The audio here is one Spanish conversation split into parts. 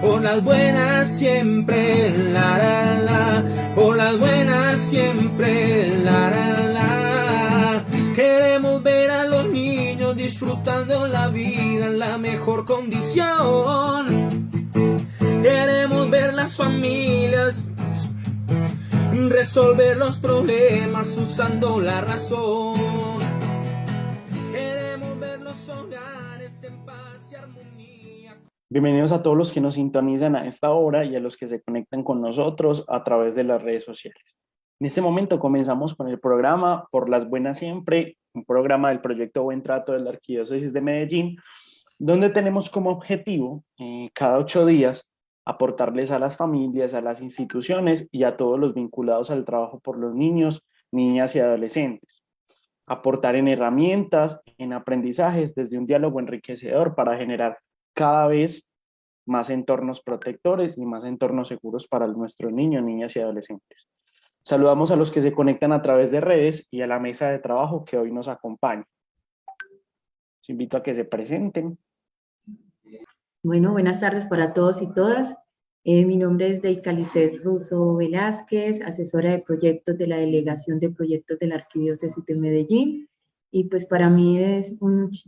por las buenas siempre, la la la, por las buenas siempre, la la la. Queremos ver a los niños disfrutando la vida en la mejor condición. Queremos ver las familias resolver los problemas usando la razón. Queremos ver los hogares en paz y armonía. Bienvenidos a todos los que nos sintonizan a esta hora y a los que se conectan con nosotros a través de las redes sociales. En este momento comenzamos con el programa Por las Buenas Siempre, un programa del proyecto Buen Trato de la Arquidiócesis de Medellín, donde tenemos como objetivo cada 8 días aportarles a las familias, a las instituciones y a todos los vinculados al trabajo por los niños, niñas y adolescentes. Aportar en herramientas, en aprendizajes, desde un diálogo enriquecedor para generar cada vez más entornos protectores y más entornos seguros para nuestros niños, niñas y adolescentes. Saludamos a los que se conectan a través de redes y a la mesa de trabajo que hoy nos acompaña. Los invito a que se presenten. Bueno, buenas tardes para todos y todas. Mi nombre es Deikalicet Russo Velázquez, asesora de proyectos de la Delegación de Proyectos de la Arquidiócesis de Medellín. Y pues para mí es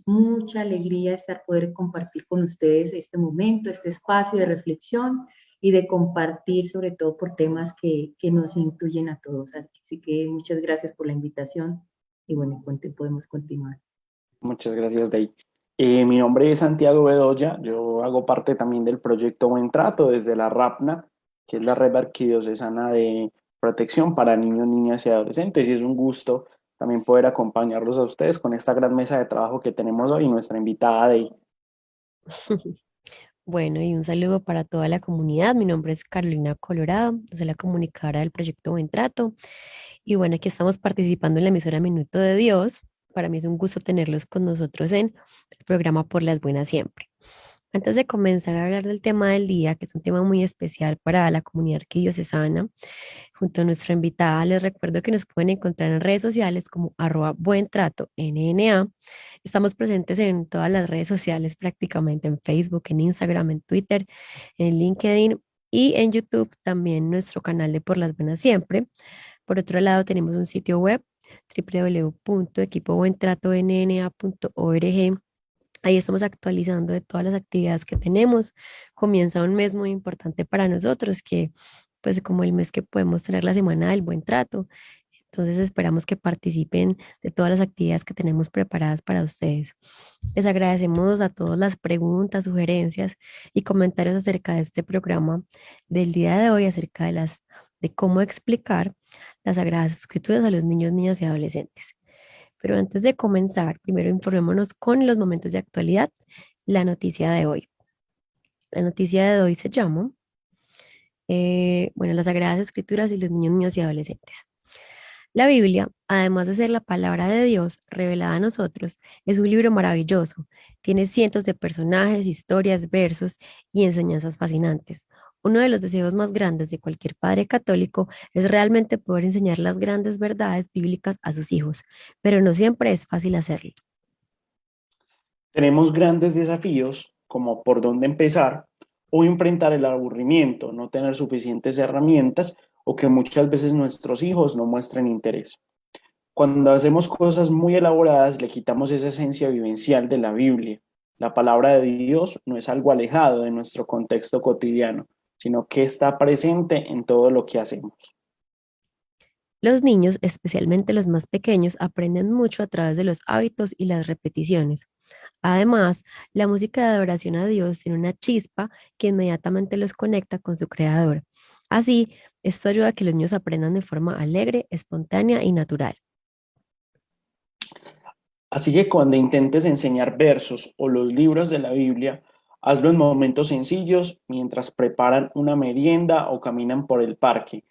mucha alegría poder compartir con ustedes este momento, este espacio de reflexión y de compartir sobre todo por temas que nos incluyen a todos. Así que muchas gracias por la invitación y bueno, podemos continuar. Muchas gracias, Dey. Mi nombre es Santiago Bedoya, yo hago parte también del proyecto Buen Trato desde la RAPNA, que es la Red Arquidiocesana de Protección para Niños, Niñas y Adolescentes, y es un gusto también poder acompañarlos a ustedes con esta gran mesa de trabajo que tenemos hoy, nuestra invitada Dey. Bueno, y un saludo para toda la comunidad. Mi nombre es Carolina Colorado, soy la comunicadora del proyecto Buen Trato. Y bueno, aquí estamos participando en la emisora Minuto de Dios. Para mí es un gusto tenerlos con nosotros en el programa Por las Buenas Siempre. Antes de comenzar a hablar del tema del día, que es un tema muy especial para la comunidad arquidiocesana, junto a nuestra invitada, les recuerdo que nos pueden encontrar en redes sociales como @buentrato_NNA. Estamos presentes en todas las redes sociales prácticamente, en Facebook, en Instagram, en Twitter, en LinkedIn y en YouTube también nuestro canal de Por las Buenas Siempre. Por otro lado, tenemos un sitio web www.equipobuentratonna.org. Ahí estamos actualizando de todas las actividades que tenemos. Comienza un mes muy importante para nosotros, que pues como el mes que podemos tener la Semana del Buen Trato. Entonces esperamos que participen de todas las actividades que tenemos preparadas para ustedes. Les agradecemos a todos las preguntas, sugerencias y comentarios acerca de este programa del día de hoy, acerca de cómo explicar las Sagradas Escrituras a los niños, niñas y adolescentes. Pero antes de comenzar, primero informémonos con los momentos de actualidad, la noticia de hoy. La noticia de hoy se llama, las Sagradas Escrituras y los niños, niñas y adolescentes. La Biblia, además de ser la palabra de Dios revelada a nosotros, es un libro maravilloso. Tiene cientos de personajes, historias, versos y enseñanzas fascinantes. Uno de los deseos más grandes de cualquier padre católico es realmente poder enseñar las grandes verdades bíblicas a sus hijos, pero no siempre es fácil hacerlo. Tenemos grandes desafíos como por dónde empezar o enfrentar el aburrimiento, no tener suficientes herramientas o que muchas veces nuestros hijos no muestren interés. Cuando hacemos cosas muy elaboradas, le quitamos esa esencia vivencial de la Biblia. La palabra de Dios no es algo alejado de nuestro contexto cotidiano, sino que está presente en todo lo que hacemos. Los niños, especialmente los más pequeños, aprenden mucho a través de los hábitos y las repeticiones. Además, la música de adoración a Dios tiene una chispa que inmediatamente los conecta con su creador. Así, esto ayuda a que los niños aprendan de forma alegre, espontánea y natural. Así que cuando intentes enseñar versos o los libros de la Biblia, hazlo en momentos sencillos mientras preparan una merienda o caminan por el parque.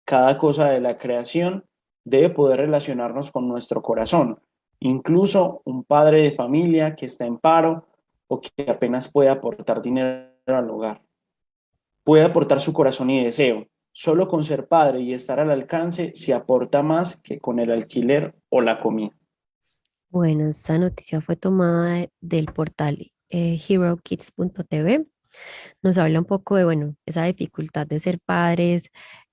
Cada cosa de la creación debe poder relacionarnos con nuestro corazón, incluso un padre de familia que está en paro o que apenas puede aportar dinero al hogar. Puede aportar su corazón y deseo. Solo con ser padre y estar al alcance se aporta más que con el alquiler o la comida. Bueno, esta noticia fue tomada del portal herokids.tv. Nos habla un poco de, bueno, esa dificultad de ser padres,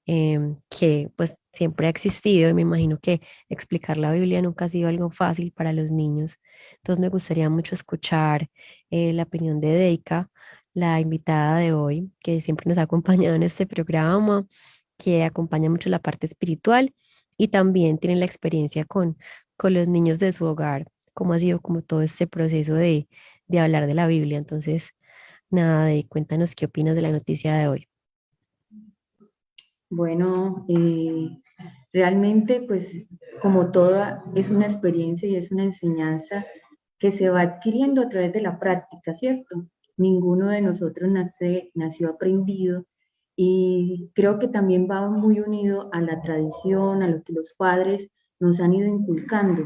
que pues siempre ha existido y me imagino que explicar la Biblia nunca ha sido algo fácil para los niños. Entonces me gustaría mucho escuchar la opinión de Deika, la invitada de hoy, que siempre nos ha acompañado en este programa, que acompaña mucho la parte espiritual y también tiene la experiencia con los niños de su hogar, cómo ha sido como todo este proceso de hablar de la Biblia. Entonces, nada, de cuéntanos qué opinas de la noticia de hoy. Bueno, realmente, pues, como toda, es una experiencia y es una enseñanza que se va adquiriendo a través de la práctica, ¿cierto? Ninguno de nosotros nació aprendido y creo que también va muy unido a la tradición, a lo que los padres nos han ido inculcando.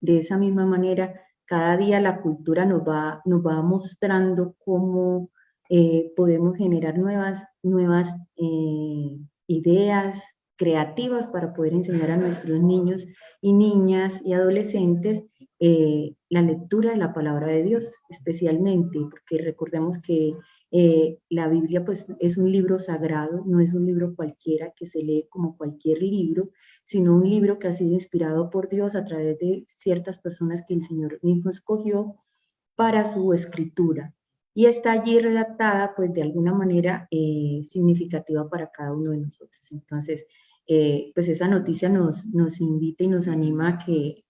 De esa misma manera, cada día la cultura nos va mostrando cómo podemos generar nuevas ideas creativas para poder enseñar a nuestros niños y niñas y adolescentes la lectura de la palabra de Dios, especialmente, porque recordemos que la Biblia pues es un libro sagrado, no es un libro cualquiera que se lee como cualquier libro, sino un libro que ha sido inspirado por Dios a través de ciertas personas que el Señor mismo escogió para su escritura. Y está allí redactada, pues, de alguna manera significativa para cada uno de nosotros. Entonces, pues esa noticia nos invita y nos anima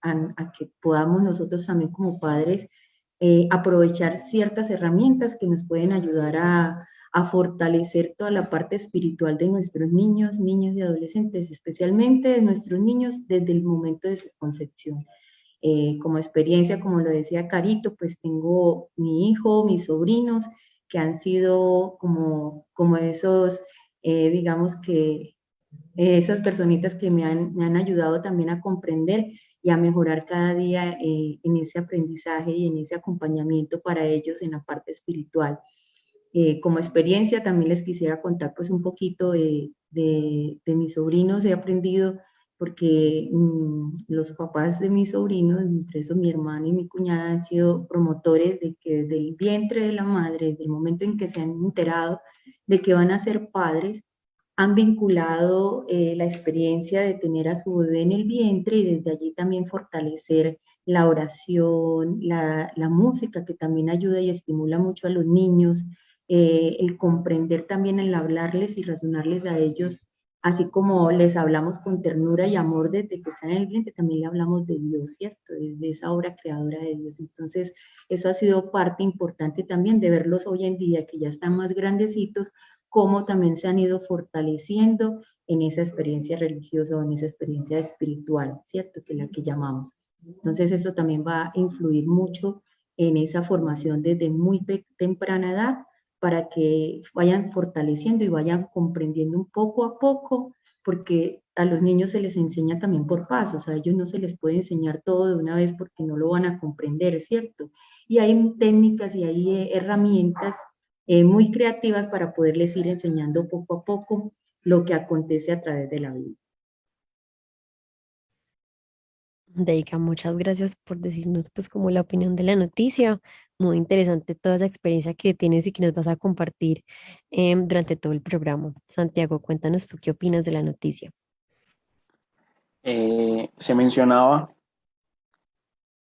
a que podamos nosotros también como padres aprovechar ciertas herramientas que nos pueden ayudar a fortalecer toda la parte espiritual de nuestros niños, niñas y adolescentes, especialmente de nuestros niños desde el momento de su concepción. Como experiencia, como lo decía Carito, pues tengo mi hijo, mis sobrinos, que han sido como esos, digamos que esas personitas que me han ayudado también a comprender y a mejorar cada día en ese aprendizaje y en ese acompañamiento para ellos en la parte espiritual. Como experiencia también les quisiera contar pues un poquito de mis sobrinos. He aprendido porque los papás de mis sobrinos, entre eso mi hermano y mi cuñada, han sido promotores de que desde el vientre de la madre, desde el momento en que se han enterado de que van a ser padres, han vinculado la experiencia de tener a su bebé en el vientre y desde allí también fortalecer la oración, la música que también ayuda y estimula mucho a los niños, el comprender también, el hablarles y razonarles a ellos, así como les hablamos con ternura y amor desde que están en el vientre, también le hablamos de Dios, ¿cierto? De esa obra creadora de Dios. Entonces, eso ha sido parte importante también de verlos hoy en día, que ya están más grandecitos, cómo también se han ido fortaleciendo en esa experiencia religiosa o en esa experiencia espiritual, ¿cierto? Que es la que llamamos. Entonces, eso también va a influir mucho en esa formación desde muy temprana edad para que vayan fortaleciendo y vayan comprendiendo un poco a poco, porque a los niños se les enseña también por pasos, a ellos no se les puede enseñar todo de una vez porque no lo van a comprender, ¿cierto? Y hay técnicas y hay herramientas muy creativas para poderles ir enseñando poco a poco lo que acontece a través de la vida. Deika, muchas gracias por decirnos pues como la opinión de la noticia. Muy interesante toda esa experiencia que tienes y que nos vas a compartir durante todo el programa. Santiago, cuéntanos tú qué opinas de la noticia. Se mencionaba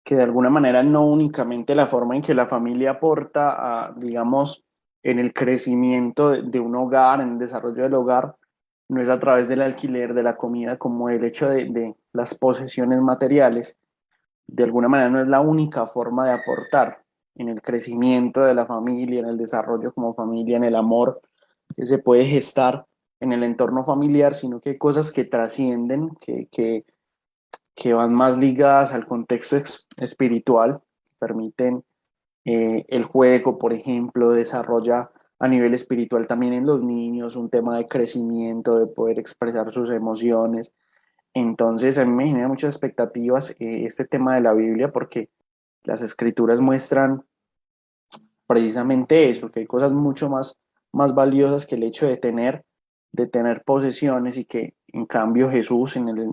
que de alguna manera no únicamente la forma en que la familia aporta, digamos, en el crecimiento de un hogar, en el desarrollo del hogar, no es a través del alquiler, de la comida, como el hecho de las posesiones materiales, de alguna manera no es la única forma de aportar en el crecimiento de la familia, en el desarrollo como familia, en el amor que se puede gestar en el entorno familiar, sino que hay cosas que trascienden, que van más ligadas al contexto espiritual, permiten el juego, por ejemplo, desarrolla a nivel espiritual también en los niños un tema de crecimiento, de poder expresar sus emociones. Entonces, a mí me genera muchas expectativas este tema de la Biblia porque las escrituras muestran precisamente eso, que hay cosas mucho más valiosas que el hecho de tener posesiones y que en cambio Jesús en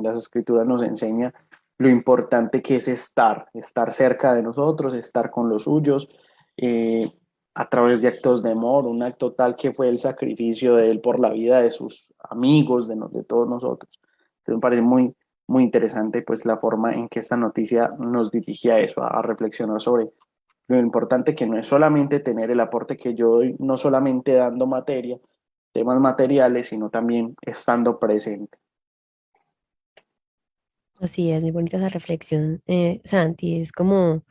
las escrituras nos enseña lo importante que es estar cerca de nosotros, estar con los suyos, eh, a través de actos de amor, un acto tal que fue el sacrificio de él por la vida de sus amigos, de todos nosotros. Entonces me parece muy interesante pues la forma en que esta noticia nos dirige a eso, a reflexionar sobre lo importante que no es solamente tener el aporte que yo doy, no solamente dando materia, temas materiales, sino también estando presente. Así es, muy bonita esa reflexión, Santi. Es como,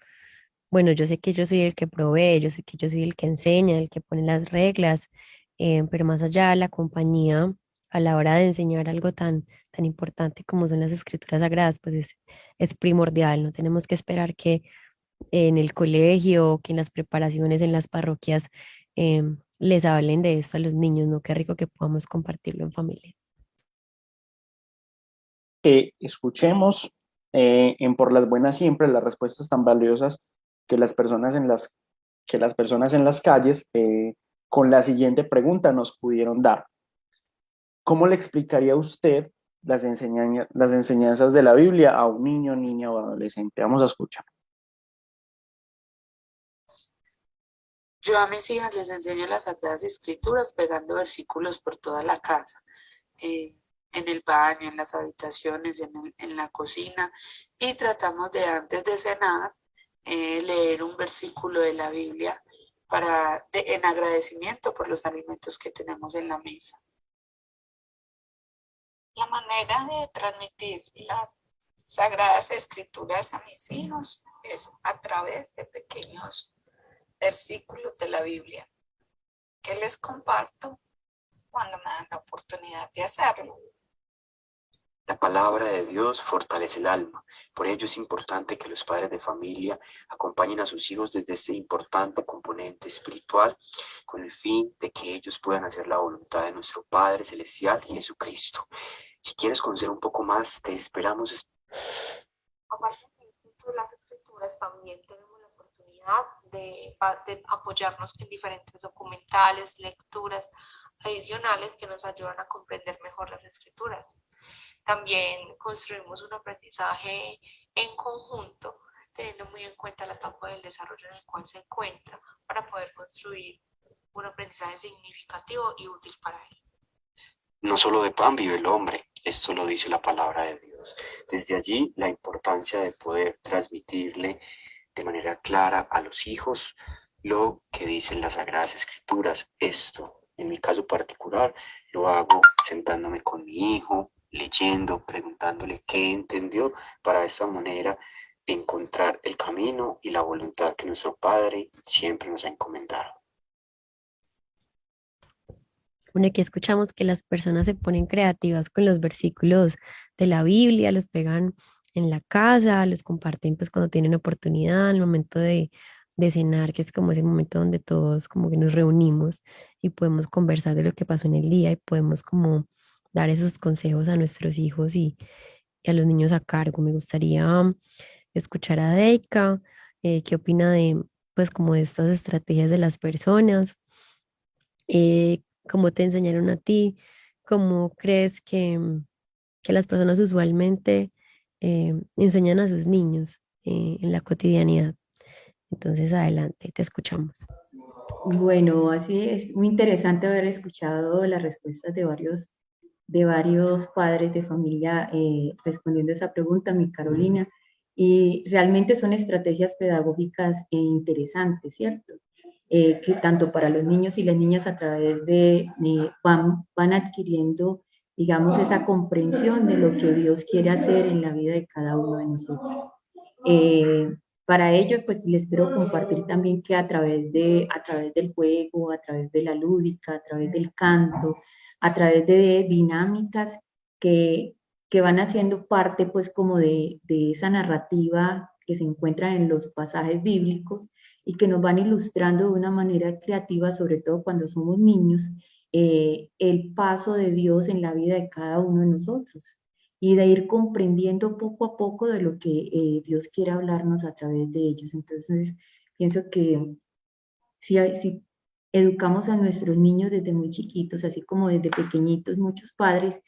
bueno, yo sé que yo soy el que provee, yo sé que yo soy el que enseña, el que pone las reglas, pero más allá de la compañía, a la hora de enseñar algo tan importante como son las escrituras sagradas, pues es primordial. No tenemos que esperar que en el colegio, que en las preparaciones, en las parroquias, les hablen de esto a los niños, ¿no? Qué rico que podamos compartirlo en familia. Que escuchemos en Por las Buenas Siempre las respuestas tan valiosas que que las personas en las calles con la siguiente pregunta nos pudieron dar. ¿Cómo le explicaría usted las enseñanzas de la Biblia a un niño, niña o adolescente? Vamos a escuchar. Yo a mis hijas les enseño las Sagradas Escrituras pegando versículos por toda la casa, eh, en el baño, en las habitaciones, en la cocina, y tratamos de antes de cenar leer un versículo de la Biblia en agradecimiento por los alimentos que tenemos en la mesa. La manera de transmitir las Sagradas Escrituras a mis hijos es a través de pequeños versículos de la Biblia que les comparto cuando me dan la oportunidad de hacerlo. La palabra de Dios fortalece el alma. Por ello es importante que los padres de familia acompañen a sus hijos desde este importante componente espiritual con el fin de que ellos puedan hacer la voluntad de nuestro Padre Celestial, Jesucristo. Si quieres conocer un poco más, te esperamos. Aparte de las escrituras, también tenemos la oportunidad de apoyarnos en diferentes documentales, lecturas adicionales que nos ayudan a comprender mejor las escrituras. También construimos un aprendizaje en conjunto, teniendo muy en cuenta la etapa del desarrollo en el cual se encuentra, para poder construir un aprendizaje significativo y útil para él. No solo de pan vive el hombre, esto lo dice la palabra de Dios. Desde allí la importancia de poder transmitirle de manera clara a los hijos lo que dicen las Sagradas Escrituras. Esto, en mi caso particular, lo hago sentándome con mi hijo, leyendo, preguntándole qué entendió, para de esta manera encontrar el camino y la voluntad que nuestro Padre siempre nos ha encomendado. Bueno, aquí escuchamos que las personas se ponen creativas con los versículos de la Biblia, los pegan en la casa, los comparten pues cuando tienen oportunidad, en el momento de cenar, que es como ese momento donde todos como que nos reunimos y podemos conversar de lo que pasó en el día y podemos como dar esos consejos a nuestros hijos y a los niños a cargo. Me gustaría escuchar a Deika, qué opina de pues como de estas estrategias de las personas. ¿Cómo te enseñaron a ti? ¿Cómo crees que las personas usualmente enseñan a sus niños en la cotidianidad? Entonces, adelante, te escuchamos. Bueno, así es muy interesante haber escuchado las respuestas de varios padres de familia respondiendo a esa pregunta, mi Carolina, y realmente son estrategias pedagógicas interesantes, ¿cierto? Que tanto para los niños y las niñas a través van adquiriendo, digamos, esa comprensión de lo que Dios quiere hacer en la vida de cada uno de nosotros. Para ello, pues les quiero compartir también que a través del juego, a través de la lúdica, a través del canto, a través de dinámicas que van haciendo parte pues como de esa narrativa que se encuentra en los pasajes bíblicos y que nos van ilustrando de una manera creativa, sobre todo cuando somos niños, el paso de Dios en la vida de cada uno de nosotros y de ir comprendiendo poco a poco de lo que Dios quiere hablarnos a través de ellos. Entonces, pienso que si educamos a nuestros niños desde muy chiquitos, así como desde pequeñitos, muchos padres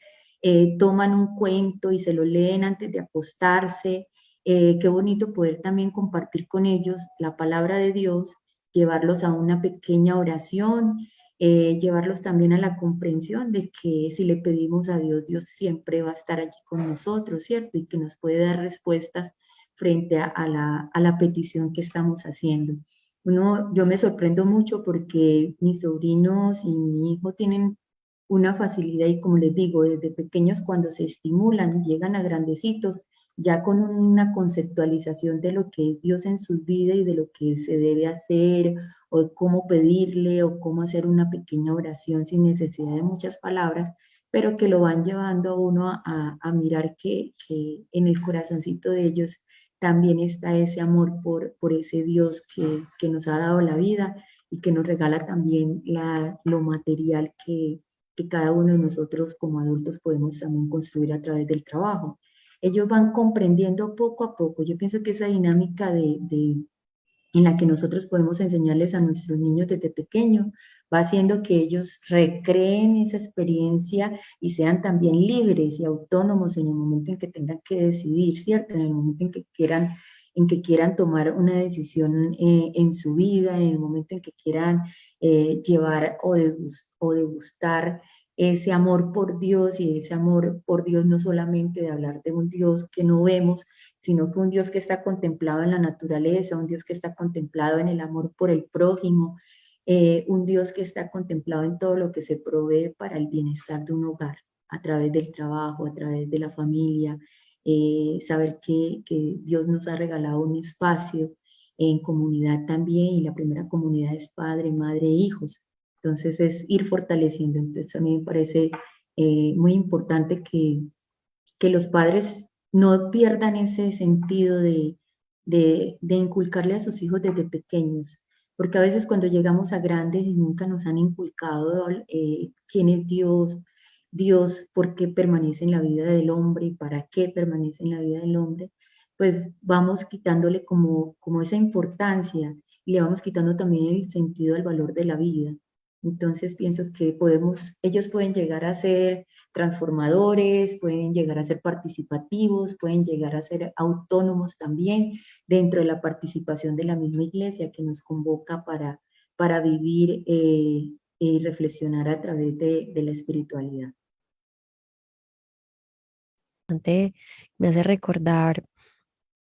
toman un cuento y se lo leen antes de acostarse. Qué bonito poder también compartir con ellos la palabra de Dios llevarlos a una pequeña oración, llevarlos también a la comprensión de que si le pedimos a Dios, Dios siempre va a estar allí con nosotros, ¿cierto? Y que nos puede dar respuestas frente a la petición que estamos haciendo. Yo me sorprendo mucho porque mis sobrinos y mi hijo tienen una facilidad y como les digo, desde pequeños cuando se estimulan, llegan a grandecitos, ya con una conceptualización de lo que es Dios en sus vidas y de lo que se debe hacer, o de cómo pedirle, o cómo hacer una pequeña oración sin necesidad de muchas palabras, pero que lo van llevando a uno a mirar que en el corazoncito de ellos también está ese amor por ese Dios que nos ha dado la vida y que nos regala también lo material que cada uno de nosotros como adultos podemos también construir a través del trabajo. Ellos van comprendiendo poco a poco. Yo pienso que esa dinámica en la que nosotros podemos enseñarles a nuestros niños desde pequeños va haciendo que ellos recreen esa experiencia y sean también libres y autónomos en el momento en que tengan que decidir, ¿cierto? En el momento en que quieran tomar una decisión en su vida, en el momento en que quieran llevar o degustar ese amor por Dios, y ese amor por Dios no solamente de hablar de un Dios que no vemos, sino que un Dios que está contemplado en la naturaleza, un Dios que está contemplado en el amor por el prójimo, un Dios que está contemplado en todo lo que se provee para el bienestar de un hogar, a través del trabajo, a través de la familia, saber que Dios nos ha regalado un espacio en comunidad también, y la primera comunidad es padre, madre e hijos. Entonces es ir fortaleciendo. Entonces a mí me parece muy importante que los padres no pierdan ese sentido de inculcarle a sus hijos desde pequeños, porque a veces cuando llegamos a grandes y nunca nos han inculcado quién es Dios, Dios, por qué permanece en la vida del hombre y para qué permanece en la vida del hombre, pues vamos quitándole como esa importancia y le vamos quitando también el sentido al valor de la vida. Entonces pienso que ellos pueden llegar a ser transformadores, pueden llegar a ser participativos, pueden llegar a ser autónomos también dentro de la participación de la misma iglesia que nos convoca para vivir y reflexionar a través de la espiritualidad. Me hace recordar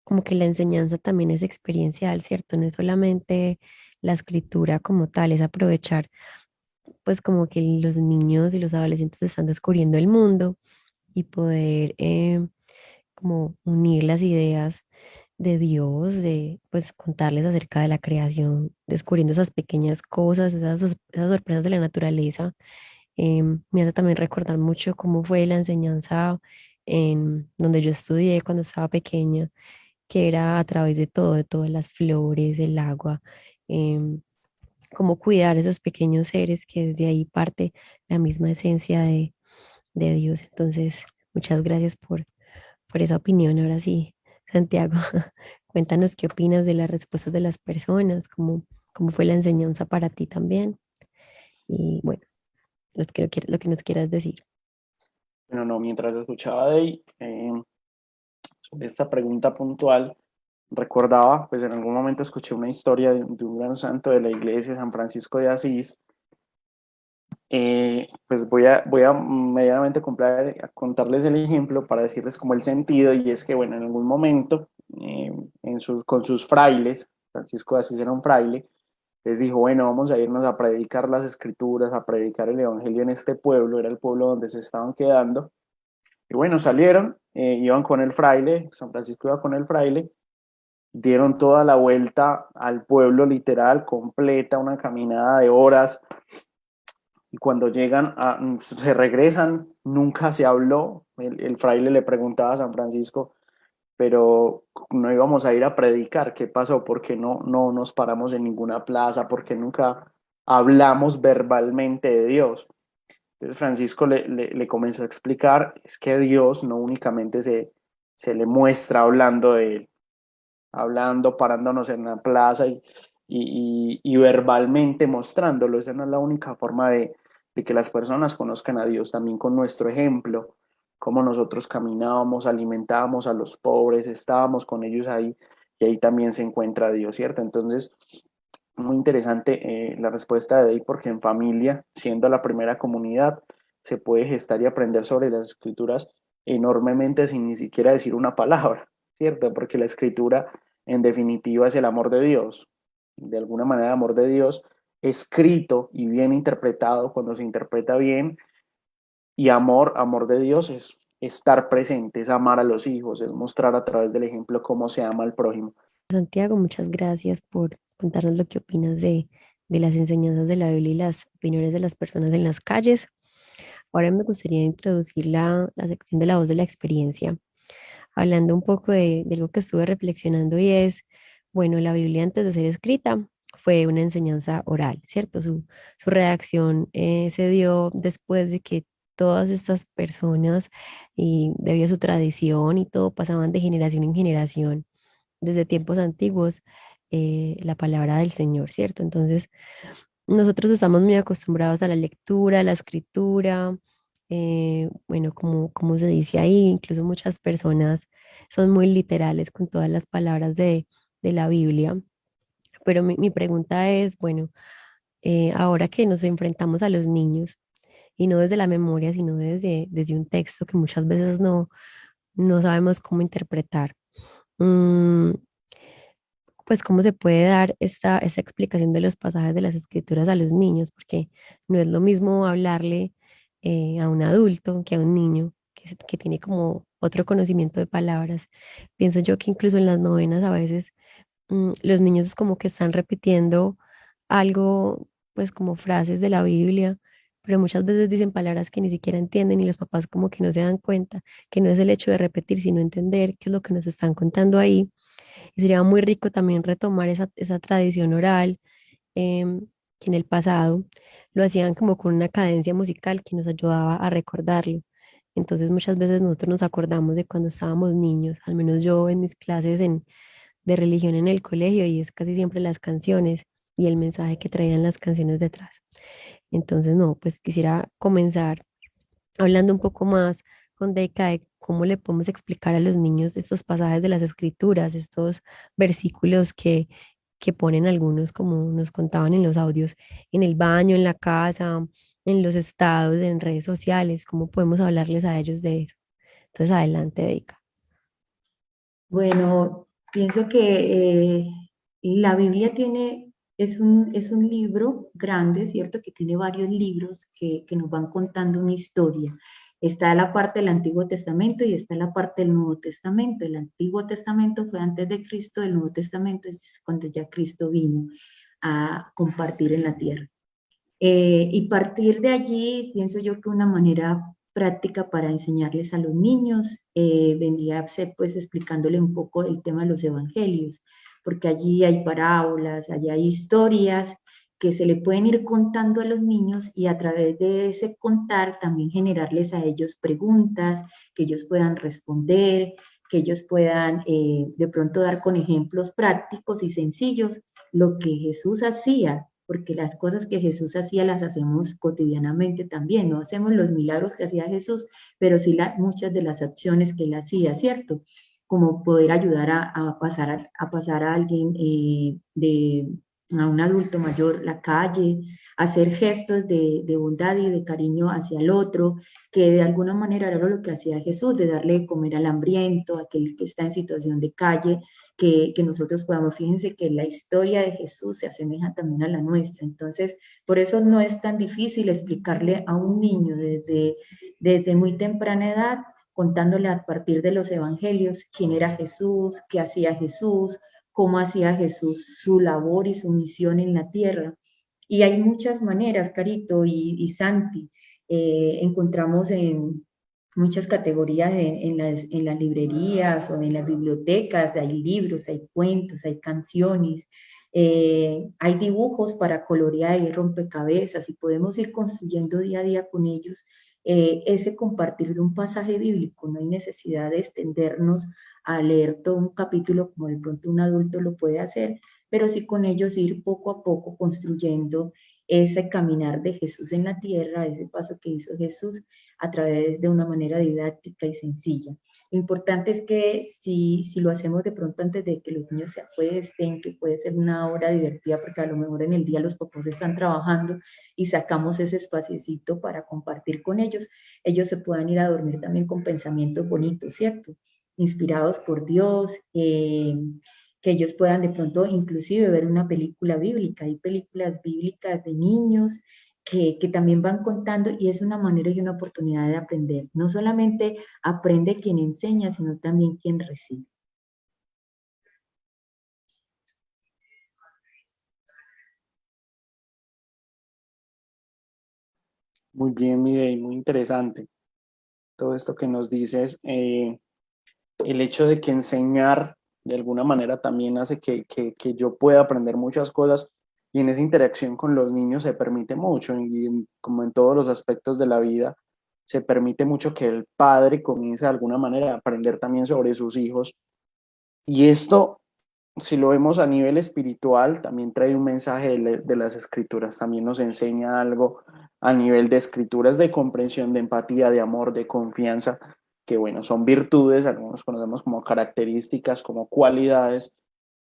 como que la enseñanza también es experiencial, ¿cierto? No es solamente la escritura como tal, es aprovechar pues como que los niños y los adolescentes están descubriendo el mundo y poder como unir las ideas de Dios, de pues contarles acerca de la creación, descubriendo esas pequeñas cosas, esas sorpresas de la naturaleza. Me hace también recordar mucho cómo fue la enseñanza en donde yo estudié cuando estaba pequeña, que era a través de todo, de todas las flores, el agua, em, cómo cuidar esos pequeños seres, que desde ahí parte la misma esencia de Dios. Entonces, muchas gracias por esa opinión. Ahora sí, Santiago, cuéntanos qué opinas de las respuestas de las personas, cómo fue la enseñanza para ti también. Y bueno, lo que nos quieras decir. Bueno, no, mientras escuchaba sobre esta pregunta puntual, recordaba, pues en algún momento escuché una historia de un gran santo de la iglesia, San Francisco de Asís. Pues voy a medianamente a contarles el ejemplo para decirles como el sentido, y es que, bueno, en algún momento, con sus frailes, Francisco de Asís era un fraile, les dijo, bueno, vamos a irnos a predicar las escrituras, a predicar el evangelio en este pueblo, era el pueblo donde se estaban quedando. Y bueno, salieron, iban con el fraile, San Francisco iba con el fraile, dieron toda la vuelta al pueblo literal, completa, una caminada de horas, y cuando se regresan, nunca se habló. El fraile le preguntaba a San Francisco, pero no íbamos a ir a predicar, ¿qué pasó? ¿Por qué no nos paramos en ninguna plaza? ¿Por qué nunca hablamos verbalmente de Dios? Entonces Francisco le comenzó a explicar, es que Dios no únicamente se le muestra hablando de él, hablando, parándonos en la plaza y verbalmente mostrándolo. Esa no es la única forma de que las personas conozcan a Dios, también con nuestro ejemplo, cómo nosotros caminábamos, alimentábamos a los pobres, estábamos con ellos ahí, y ahí también se encuentra Dios, ¿cierto? Entonces, muy interesante la respuesta de Dey, porque en familia, siendo la primera comunidad, se puede gestar y aprender sobre las escrituras enormemente sin ni siquiera decir una palabra, ¿cierto? Porque la escritura, en definitiva, es el amor de Dios. De alguna manera, el amor de Dios escrito y bien interpretado, cuando se interpreta bien, y amor de Dios es estar presente, es amar a los hijos, es mostrar a través del ejemplo cómo se ama al prójimo. Santiago, muchas gracias por contarnos lo que opinas de las enseñanzas de la Biblia y las opiniones de las personas en las calles. Ahora me gustaría introducir la sección de la voz de la experiencia, hablando un poco de algo que estuve reflexionando y es, bueno, la Biblia antes de ser escrita fue una enseñanza oral, ¿cierto? Su redacción se dio después de que todas estas personas, y debido a su tradición y todo, pasaban de generación en generación desde tiempos antiguos la palabra del Señor, ¿cierto? Entonces, nosotros estamos muy acostumbrados a la lectura, a la escritura, bueno, como se dice ahí, incluso muchas personas son muy literales con todas las palabras de la Biblia. Pero mi pregunta es, bueno, ahora que nos enfrentamos a los niños, y no desde la memoria, sino desde un texto que muchas veces no sabemos cómo interpretar. mm, pues cómo se puede dar esta explicación de los pasajes de las escrituras a los niños, porque no es lo mismo hablarle a un adulto que a un niño que tiene como otro conocimiento de palabras. Pienso yo que incluso en las novenas a veces los niños es como que están repitiendo algo, pues como frases de la Biblia, pero muchas veces dicen palabras que ni siquiera entienden y los papás como que no se dan cuenta, que no es el hecho de repetir, sino entender qué es lo que nos están contando ahí. Y sería muy rico también retomar esa tradición oral, que en el pasado lo hacían como con una cadencia musical que nos ayudaba a recordarlo. Entonces muchas veces nosotros nos acordamos de cuando estábamos niños, al menos yo en mis clases de religión en el colegio, y es casi siempre las canciones y el mensaje que traían las canciones detrás. Entonces, no, pues quisiera comenzar hablando un poco más con Deika de cómo le podemos explicar a los niños estos pasajes de las escrituras, estos versículos que ponen algunos, como nos contaban en los audios, en el baño, en la casa, en los estados, en redes sociales, cómo podemos hablarles a ellos de eso. Entonces, adelante, Deika. Bueno, pienso que la Biblia es un libro grande, ¿cierto? Que tiene varios libros que nos van contando una historia. Está la parte del Antiguo Testamento y está la parte del Nuevo Testamento. El Antiguo Testamento fue antes de Cristo, el Nuevo Testamento es cuando ya Cristo vino a compartir en la tierra. Y partir de allí, pienso yo que una manera práctica para enseñarles a los niños vendría a ser pues explicándole un poco el tema de los evangelios, porque allí hay parábolas, allí hay historias que se le pueden ir contando a los niños y a través de ese contar también generarles a ellos preguntas, que ellos puedan responder, que ellos puedan de pronto dar con ejemplos prácticos y sencillos lo que Jesús hacía, porque las cosas que Jesús hacía las hacemos cotidianamente también, no hacemos los milagros que hacía Jesús, pero sí muchas de las acciones que él hacía, ¿cierto? Como poder ayudar a pasar a alguien a un adulto mayor la calle, hacer gestos de bondad y de cariño hacia el otro, que de alguna manera era lo que hacía Jesús, de darle de comer al hambriento, a aquel que está en situación de calle, que nosotros podamos, fíjense que la historia de Jesús se asemeja también a la nuestra, entonces por eso no es tan difícil explicarle a un niño desde muy temprana edad, contándole a partir de los evangelios quién era Jesús, qué hacía Jesús, cómo hacía Jesús su labor y su misión en la tierra. Y hay muchas maneras, Carito y Santi, encontramos en muchas categorías en las librerías o en las bibliotecas, hay libros, hay cuentos, hay canciones, hay dibujos para colorear y rompecabezas y podemos ir construyendo día a día con ellos ese compartir de un pasaje bíblico, no hay necesidad de extendernos a leer todo un capítulo como de pronto un adulto lo puede hacer, pero sí con ellos ir poco a poco construyendo ese caminar de Jesús en la tierra, ese paso que hizo Jesús a través de una manera didáctica y sencilla. Lo importante es que si lo hacemos de pronto antes de que los niños se acuesten, que puede ser una hora divertida, porque a lo mejor en el día los papás están trabajando y sacamos ese espaciecito para compartir con ellos se puedan ir a dormir también con pensamientos bonitos, ¿cierto? Inspirados por Dios, que ellos puedan de pronto inclusive ver una película bíblica. Hay películas bíblicas de niños que también van contando y es una manera y una oportunidad de aprender. No solamente aprende quien enseña, sino también quien recibe. Muy bien, Midey, muy interesante. Todo esto que nos dices, el hecho de que enseñar de alguna manera también hace que yo pueda aprender muchas cosas y en esa interacción con los niños se permite mucho y como en todos los aspectos de la vida, se permite mucho que el padre comience de alguna manera a aprender también sobre sus hijos. Y esto, si lo vemos a nivel espiritual, también trae un mensaje de las escrituras, también nos enseña algo a nivel de escrituras, de comprensión, de empatía, de amor, de confianza, que bueno, son virtudes, algunos conocemos como características, como cualidades,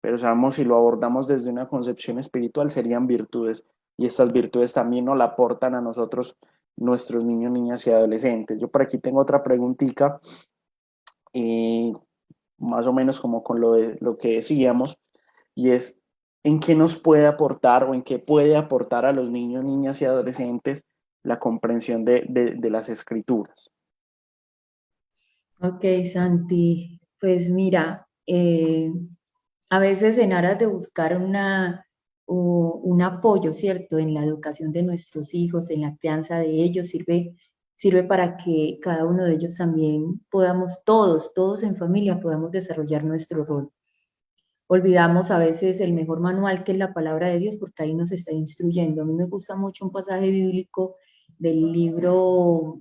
pero sabemos si lo abordamos desde una concepción espiritual serían virtudes, y estas virtudes también nos la aportan a nosotros, nuestros niños, niñas y adolescentes. Yo por aquí tengo otra preguntita, eh, más o menos como con lo que decíamos, y es en qué nos puede aportar o en qué puede aportar a los niños, niñas y adolescentes la comprensión de las escrituras. Ok, Santi, pues mira, a veces en aras de buscar un apoyo, ¿cierto? En la educación de nuestros hijos, en la crianza de ellos, sirve para que cada uno de ellos también podamos, todos en familia, podamos desarrollar nuestro rol. Olvidamos a veces el mejor manual que es la palabra de Dios porque ahí nos está instruyendo. A mí me gusta mucho un pasaje bíblico del libro,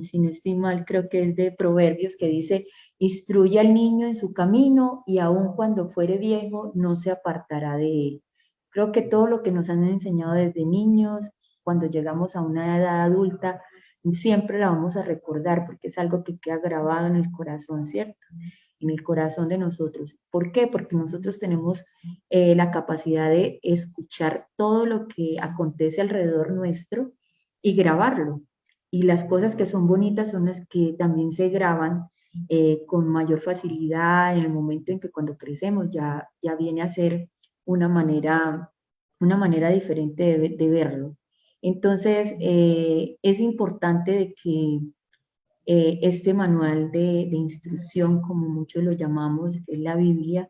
si no estoy mal, creo que es de Proverbios, que dice, instruye al niño en su camino y aun cuando fuere viejo no se apartará de él. Creo que todo lo que nos han enseñado desde niños, cuando llegamos a una edad adulta, siempre la vamos a recordar porque es algo que queda grabado en el corazón, ¿cierto? En el corazón de nosotros. ¿Por qué? Porque nosotros tenemos la capacidad de escuchar todo lo que acontece alrededor nuestro y grabarlo. Y las cosas que son bonitas son las que también se graban con mayor facilidad en el momento en que cuando crecemos ya viene a ser una manera diferente de verlo. Entonces, es importante de que este manual de instrucción, como muchos lo llamamos, que es la Biblia,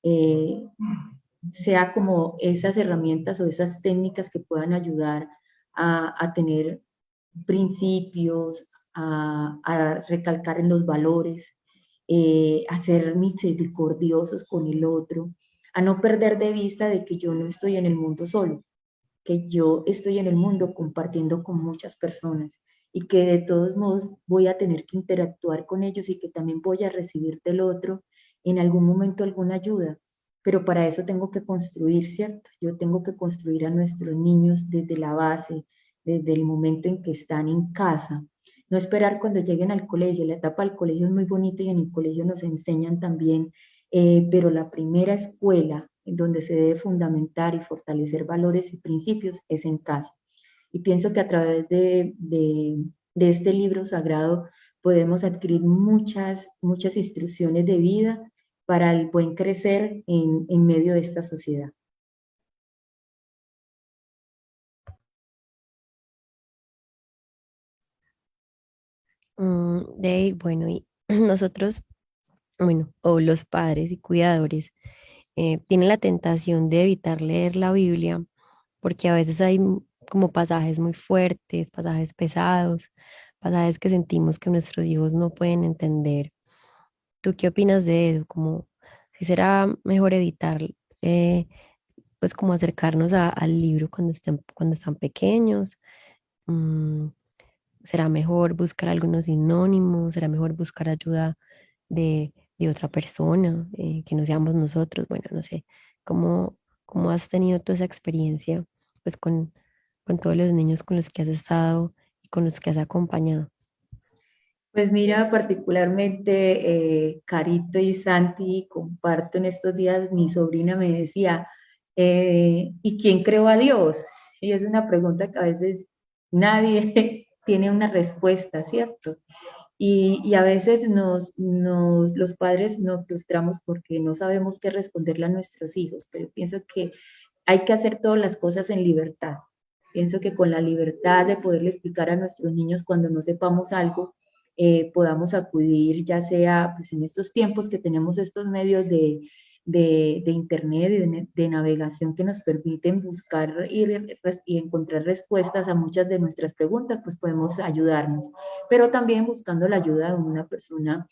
eh, sea como esas herramientas o esas técnicas que puedan ayudar a tener principios, a recalcar en los valores, a ser misericordiosos con el otro, a no perder de vista de que yo no estoy en el mundo solo, que yo estoy en el mundo compartiendo con muchas personas y que de todos modos voy a tener que interactuar con ellos y que también voy a recibir del otro en algún momento alguna ayuda. Pero para eso tengo que construir, ¿cierto? Yo tengo que construir a nuestros niños desde la base, desde el momento en que están en casa. No esperar cuando lleguen al colegio. La etapa del colegio es muy bonita y en el colegio nos enseñan también, pero la primera escuela en donde se debe fundamentar y fortalecer valores y principios es en casa. Y pienso que a través de este libro sagrado podemos adquirir muchas instrucciones de vida para el buen crecer en medio de esta sociedad. Bueno, y nosotros, bueno, o los padres y cuidadores, tienen la tentación de evitar leer la Biblia porque a veces hay como pasajes muy fuertes, pasajes pesados, pasajes que sentimos que nuestros hijos no pueden entender. ¿Tú qué opinas de eso? Como si será mejor evitar, eh, pues como acercarnos al libro cuando están pequeños. Mm, ¿Será mejor buscar algunos sinónimos? ¿Será mejor buscar ayuda de otra persona, que no seamos nosotros? Bueno, no sé, ¿cómo has tenido toda esa experiencia pues con todos los niños con los que has estado y con los que has acompañado? Pues mira, particularmente Carito y Santi, comparto en estos días, mi sobrina me decía, ¿y quién creó a Dios? Y es una pregunta que a veces nadie tiene una respuesta, ¿cierto? Y a veces los padres nos frustramos porque no sabemos qué responderle a nuestros hijos, pero pienso que hay que hacer todas las cosas en libertad. Pienso que con la libertad de poderle explicar a nuestros niños cuando no sepamos algo, podamos acudir, ya sea pues, en estos tiempos que tenemos estos medios de internet y de navegación que nos permiten buscar y encontrar respuestas a muchas de nuestras preguntas, pues podemos ayudarnos, pero también buscando la ayuda de una persona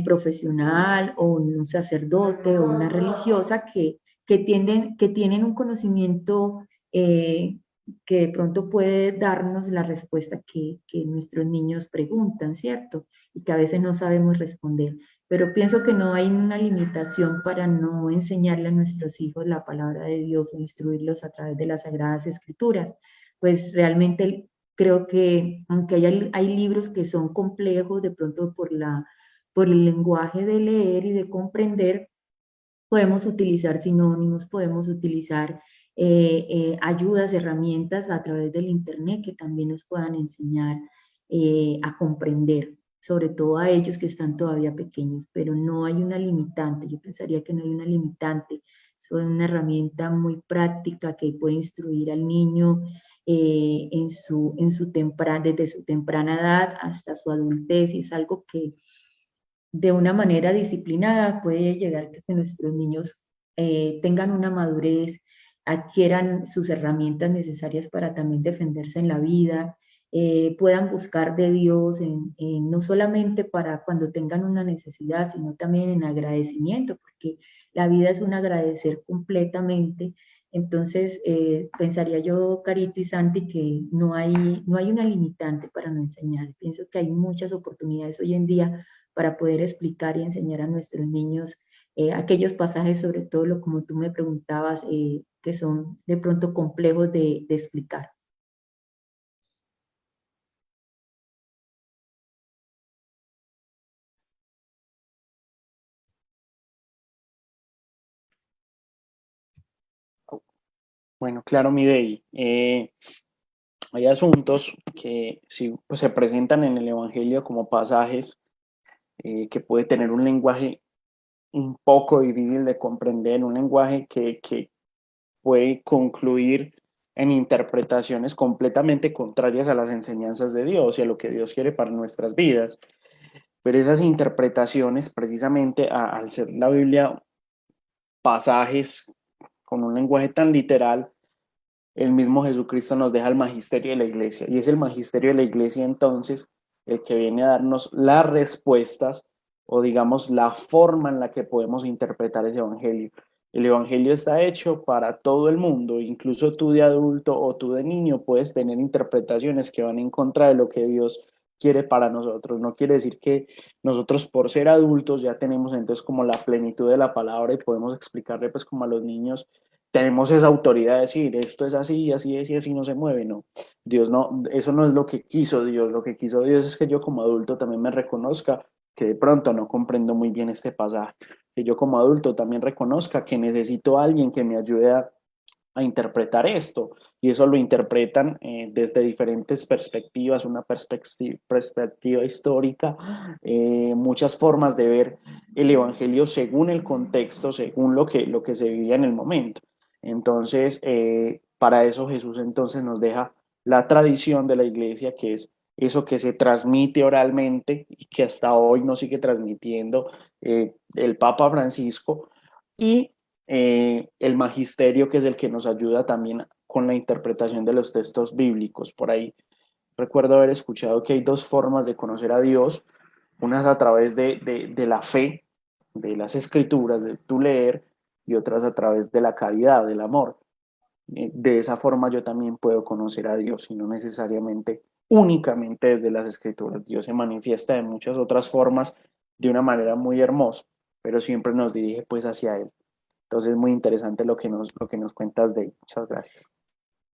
profesional o un sacerdote o una religiosa que tienen un conocimiento que de pronto puede darnos la respuesta que nuestros niños preguntan, ¿cierto? Y que a veces no sabemos responder. Pero pienso que no hay una limitación para no enseñarle a nuestros hijos la palabra de Dios o instruirlos a través de las Sagradas Escrituras. Pues realmente creo que aunque hay libros que son complejos de pronto por el lenguaje de leer y de comprender, podemos utilizar sinónimos, podemos utilizar ayudas, herramientas a través del Internet que también nos puedan enseñar a comprender, sobre todo a ellos que están todavía pequeños, pero no hay una limitante, yo pensaría que no hay una limitante, es una herramienta muy práctica que puede instruir al niño desde su temprana edad hasta su adultez, y es algo que de una manera disciplinada puede llegar a que nuestros niños tengan una madurez, adquieran sus herramientas necesarias para también defenderse en la vida, puedan buscar de Dios no solamente para cuando tengan una necesidad, sino también en agradecimiento, porque la vida es un agradecer completamente. Entonces, pensaría yo, Carito y Santi, que no hay una limitante para no enseñar. Pienso que hay muchas oportunidades hoy en día para poder explicar y enseñar a nuestros niños aquellos pasajes, sobre todo lo como tú me preguntabas, que son de pronto complejos de explicar. Bueno, claro, mi Dey. Hay asuntos que sí, pues, se presentan en el Evangelio como pasajes que puede tener un lenguaje un poco difícil de comprender, un lenguaje que puede concluir en interpretaciones completamente contrarias a las enseñanzas de Dios y a lo que Dios quiere para nuestras vidas. Pero esas interpretaciones, precisamente al ser la Biblia pasajes con un lenguaje tan literal, el mismo Jesucristo nos deja el magisterio de la iglesia. Y es el magisterio de la iglesia entonces el que viene a darnos las respuestas o digamos la forma en la que podemos interpretar ese evangelio. El evangelio está hecho para todo el mundo, incluso tú de adulto o tú de niño puedes tener interpretaciones que van en contra de lo que Dios quiere para nosotros. No quiere decir que nosotros por ser adultos ya tenemos entonces como la plenitud de la palabra y podemos explicarle pues como a los niños tenemos esa autoridad de decir esto es así, así es y así no se mueve, no. Dios no, eso no es lo que quiso Dios, lo que quiso Dios es que yo como adulto también me reconozca que de pronto no comprendo muy bien este pasaje, que yo como adulto también reconozca que necesito a alguien que me ayude a interpretar esto, y eso lo interpretan desde diferentes perspectivas, una perspectiva histórica, muchas formas de ver el Evangelio según el contexto, según lo que se vivía en el momento. Entonces, para eso Jesús entonces nos deja la tradición de la iglesia, que es eso que se transmite oralmente y que hasta hoy nos sigue transmitiendo el Papa Francisco, y el magisterio, que es el que nos ayuda también con la interpretación de los textos bíblicos. Por ahí recuerdo haber escuchado que hay dos formas de conocer a Dios, unas a través de la fe, de las escrituras, de tu leer, y otras a través de la caridad, del amor. De esa forma yo también puedo conocer a Dios y no necesariamente únicamente desde las escrituras. Dios se manifiesta de muchas otras formas de una manera muy hermosa, pero siempre nos dirige pues hacia Él. Entonces, muy interesante lo que nos cuentas de. Muchas gracias.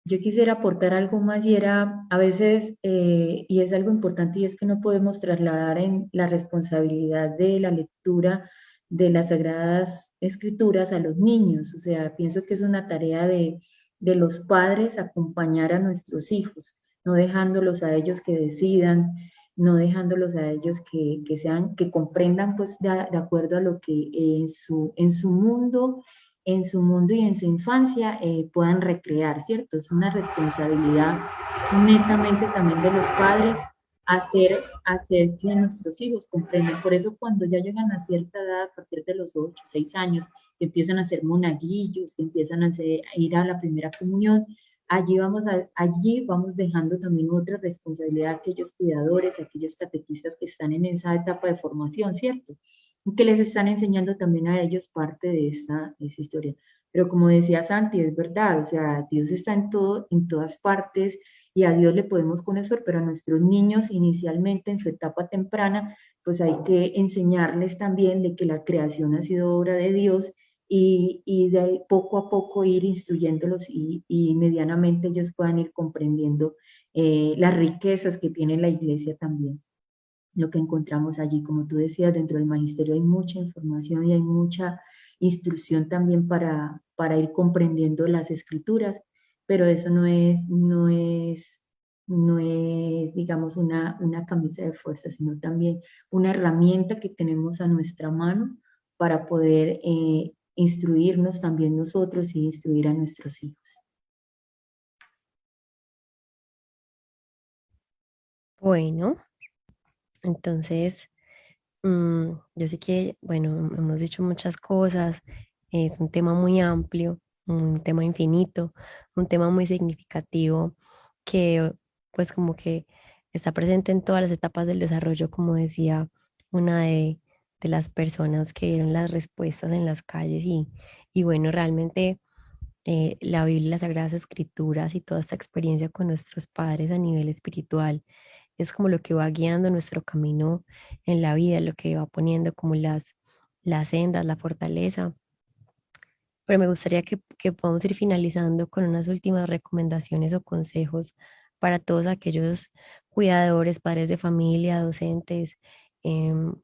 yo quisiera aportar algo más y era a veces, y es algo importante, y es que no podemos trasladar en la responsabilidad de la lectura de las Sagradas Escrituras a los niños. O sea, pienso que es una tarea de los padres acompañar a nuestros hijos, no dejándolos a ellos que decidan, no dejándolos a ellos que sean, que comprendan pues de acuerdo a lo que en su mundo y en su infancia puedan recrear, ¿cierto? Es una responsabilidad netamente también de los padres hacer que nuestros hijos comprendan. Por eso cuando ya llegan a cierta edad, a partir de los 8, 6 años, que empiezan a ser monaguillos, que empiezan a ir a la primera comunión, allí vamos dejando también otra responsabilidad a aquellos cuidadores, a aquellos catequistas que están en esa etapa de formación, ¿cierto? Que les están enseñando también a ellos parte de esa historia. Pero como decía Santi, es verdad, o sea, Dios está en todo, en todas partes, y a Dios le podemos conocer, pero a nuestros niños inicialmente en su etapa temprana, pues hay que enseñarles también de que la creación ha sido obra de Dios y de poco a poco ir instruyéndolos y medianamente ellos puedan ir comprendiendo las riquezas que tiene la iglesia también. Lo que encontramos allí, como tú decías, dentro del magisterio hay mucha información y hay mucha instrucción también para ir comprendiendo las escrituras, pero eso no es, digamos, una camisa de fuerza, sino también una herramienta que tenemos a nuestra mano para poder instruirnos también nosotros y instruir a nuestros hijos. Bueno, entonces, yo sé que, bueno, hemos dicho muchas cosas, es un tema muy amplio, un tema infinito, un tema muy significativo que pues como que está presente en todas las etapas del desarrollo, como decía una de las personas que dieron las respuestas en las calles y bueno, realmente la Biblia, las Sagradas Escrituras y toda esta experiencia con nuestros padres a nivel espiritual es como lo que va guiando nuestro camino en la vida, lo que va poniendo como las sendas, la fortaleza. Pero me gustaría que podamos ir finalizando con unas últimas recomendaciones o consejos para todos aquellos cuidadores, padres de familia, docentes,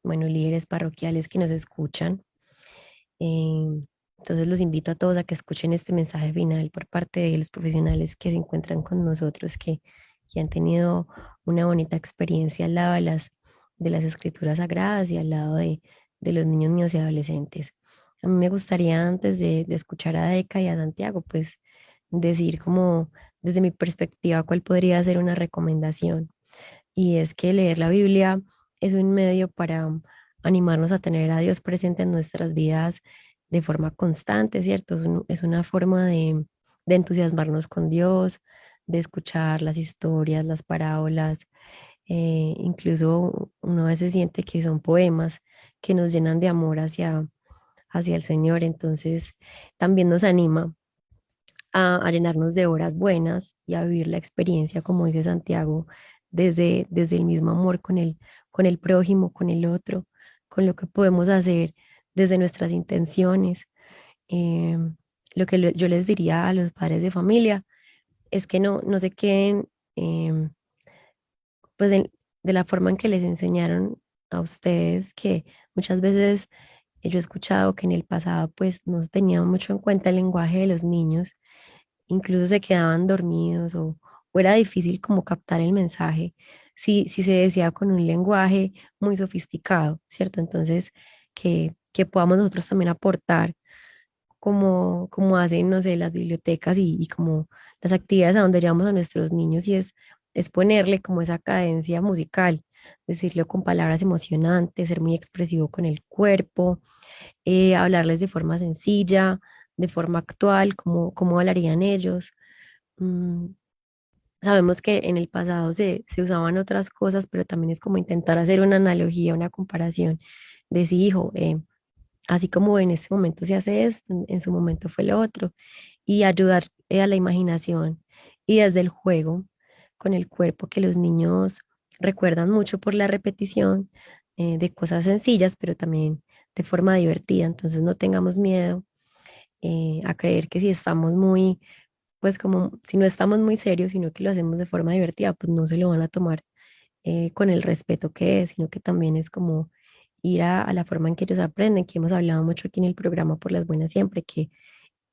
bueno, líderes parroquiales que nos escuchan. Entonces los invito a todos a que escuchen este mensaje final por parte de los profesionales que se encuentran con nosotros, que han tenido una bonita experiencia al lado de las escrituras sagradas y al lado de los niños, niños y adolescentes. A mí me gustaría antes de escuchar a Deca y a Santiago, pues decir como desde mi perspectiva cuál podría ser una recomendación. Y es que leer la Biblia es un medio para animarnos a tener a Dios presente en nuestras vidas de forma constante, ¿cierto? Es una forma de entusiasmarnos con Dios, de escuchar las historias, las parábolas, incluso uno a veces siente que son poemas que nos llenan de amor hacia el Señor, entonces también nos anima a llenarnos de horas buenas y a vivir la experiencia, como dice Santiago, desde el mismo amor con el prójimo, con el otro, con lo que podemos hacer desde nuestras intenciones. Em, lo que yo les diría a los padres de familia es que no se queden em, pues de la forma en que les enseñaron a ustedes, que muchas veces yo he escuchado que en el pasado pues no se tenía mucho en cuenta el lenguaje de los niños, incluso se quedaban dormidos o era difícil como captar el mensaje si se decía con un lenguaje muy sofisticado, ¿cierto? Entonces, que podamos nosotros también aportar como hacen, no sé, las bibliotecas y como las actividades a donde llevamos a nuestros niños y es ponerle como esa cadencia musical, decirlo con palabras emocionantes, ser muy expresivo con el cuerpo, hablarles de forma sencilla, de forma actual, como hablarían ellos. Mm, Sabemos que en el pasado se usaban otras cosas, pero también es como intentar hacer una analogía, una comparación de si, hijo, así como en este momento se hace esto, en su momento fue lo otro, y ayudar a la imaginación y desde el juego con el cuerpo que los niños recuerdan mucho por la repetición de cosas sencillas, pero también de forma divertida. Entonces no tengamos miedo a creer que si estamos muy pues como si no estamos muy serios, sino que lo hacemos de forma divertida, pues no se lo van a tomar con el respeto que es, sino que también es como ir a la forma en que ellos aprenden, que hemos hablado mucho aquí en el programa por las buenas siempre, que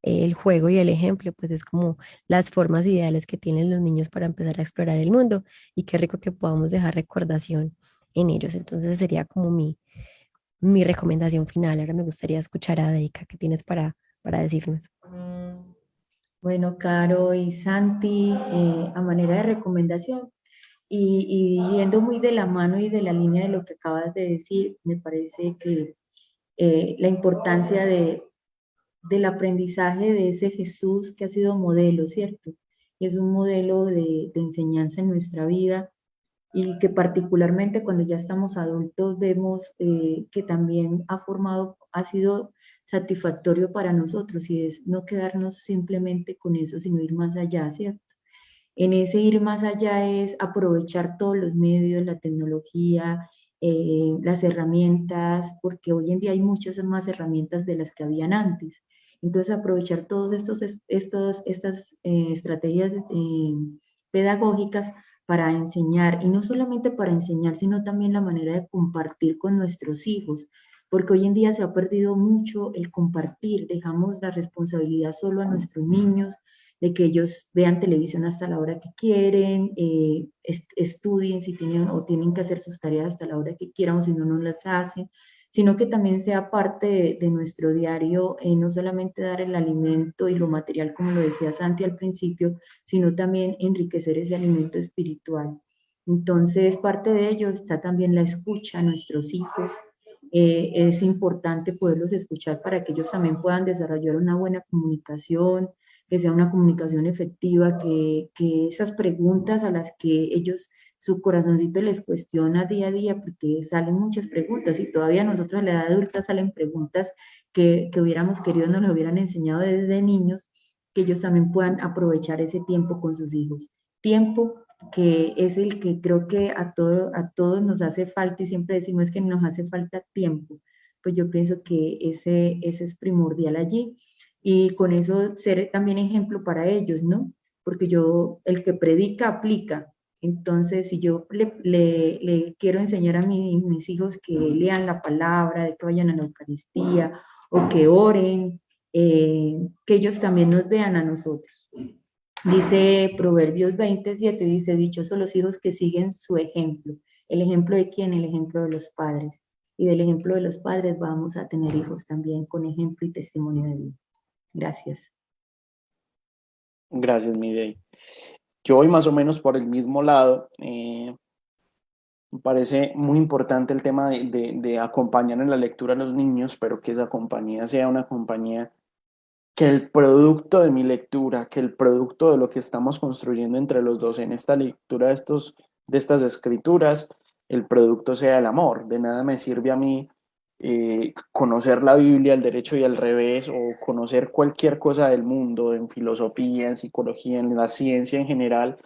el juego y el ejemplo, pues es como las formas ideales que tienen los niños para empezar a explorar el mundo y qué rico que podamos dejar recordación en ellos. Entonces sería como mi recomendación final. Ahora me gustaría escuchar a Deika, ¿qué tienes para decirnos? Bueno, Caro y Santi, a manera de recomendación y yendo muy de la mano y de la línea de lo que acabas de decir, me parece que la importancia del aprendizaje de ese Jesús que ha sido modelo, ¿cierto? Y es un modelo de enseñanza en nuestra vida y que particularmente cuando ya estamos adultos vemos que también ha sido satisfactorio para nosotros y es no quedarnos simplemente con eso, sino ir más allá, ¿cierto? En ese ir más allá es aprovechar todos los medios, la tecnología, las herramientas, porque hoy en día hay muchas más herramientas de las que habían antes. Entonces, aprovechar todos estas estrategias pedagógicas para enseñar, y no solamente para enseñar, sino también la manera de compartir con nuestros hijos, porque hoy en día se ha perdido mucho el compartir, dejamos la responsabilidad solo a nuestros niños, de que ellos vean televisión hasta la hora que quieren, estudien si tienen o tienen que hacer sus tareas hasta la hora que quieran o si no, no las hacen, sino que también sea parte de nuestro diario, no solamente dar el alimento y lo material, como lo decía Santi al principio, sino también enriquecer ese alimento espiritual. Entonces, parte de ello está también la escucha a nuestros hijos. Es importante poderlos escuchar para que ellos también puedan desarrollar una buena comunicación, que sea una comunicación efectiva, que esas preguntas a las que ellos, su corazoncito les cuestiona día a día, porque salen muchas preguntas y todavía nosotros a la edad adulta salen preguntas que hubiéramos querido nos lo hubieran enseñado desde niños, que ellos también puedan aprovechar ese tiempo con sus hijos. Tiempo que es el que creo que a todos nos hace falta y siempre decimos que nos hace falta tiempo. Pues yo pienso que ese es primordial allí y con eso ser también ejemplo para ellos, ¿no? Porque el que predica, aplica. Entonces, si yo le quiero enseñar a mis hijos que lean la palabra, de que vayan a la Eucaristía o que oren, que ellos también nos vean a nosotros. Dice Proverbios 27, dice, dichosos los hijos que siguen su ejemplo. ¿El ejemplo de quién? El ejemplo de los padres. Y del ejemplo de los padres vamos a tener hijos también con ejemplo y testimonio de vida. Gracias. Gracias, Midey. Yo voy más o menos por el mismo lado. Me parece muy importante el tema de acompañar en la lectura a los niños, pero que esa compañía sea una compañía que el producto de mi lectura, que el producto de lo que estamos construyendo entre los dos en esta lectura de estas escrituras, el producto sea el amor. De nada me sirve a mí conocer la Biblia al derecho y al revés, o conocer cualquier cosa del mundo, en filosofía, en psicología, en la ciencia en general.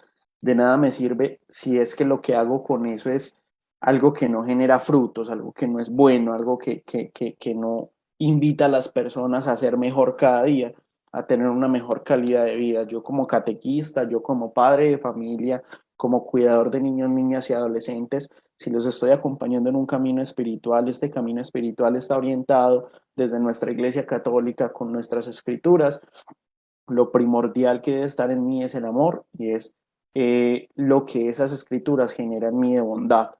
De nada me sirve si es que lo que hago con eso es algo que no genera frutos, algo que no es bueno, algo que no invita a las personas a ser mejor cada día, a tener una mejor calidad de vida. Yo como catequista, yo como padre de familia, como cuidador de niños, niñas y adolescentes, si los estoy acompañando en un camino espiritual, este camino espiritual está orientado desde nuestra Iglesia Católica con nuestras escrituras. Lo primordial que debe estar en mí es el amor y es lo que esas escrituras generan en mí de bondad,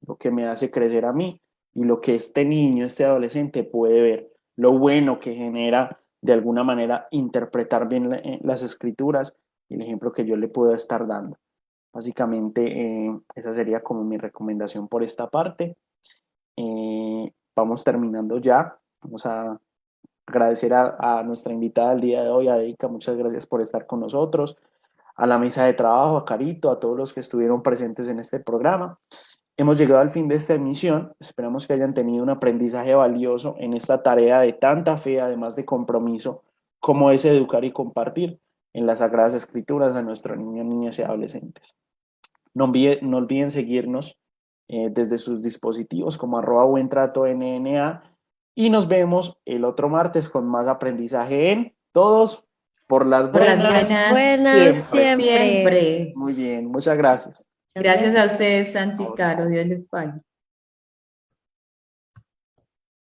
lo que me hace crecer a mí y lo que este niño, este adolescente puede ver, lo bueno que genera de alguna manera interpretar bien las escrituras y el ejemplo que yo le puedo estar dando. Básicamente, esa sería como mi recomendación por esta parte. Vamos terminando ya. Vamos a agradecer a nuestra invitada del día de hoy, a Deika. Muchas gracias por estar con nosotros. A la mesa de trabajo, a Carito, a todos los que estuvieron presentes en este programa. Hemos llegado al fin de esta emisión. Esperamos que hayan tenido un aprendizaje valioso en esta tarea de tanta fe, además de compromiso, como es educar y compartir en las Sagradas Escrituras a nuestros niños, niñas y adolescentes. No olviden seguirnos desde sus dispositivos como @buentratoNNA y nos vemos el otro martes con más aprendizaje en Todos Por las Por las buenas. buenas siempre. siempre. Muy bien, muchas gracias. Gracias a ustedes, Santi y Caro. Dios les pague.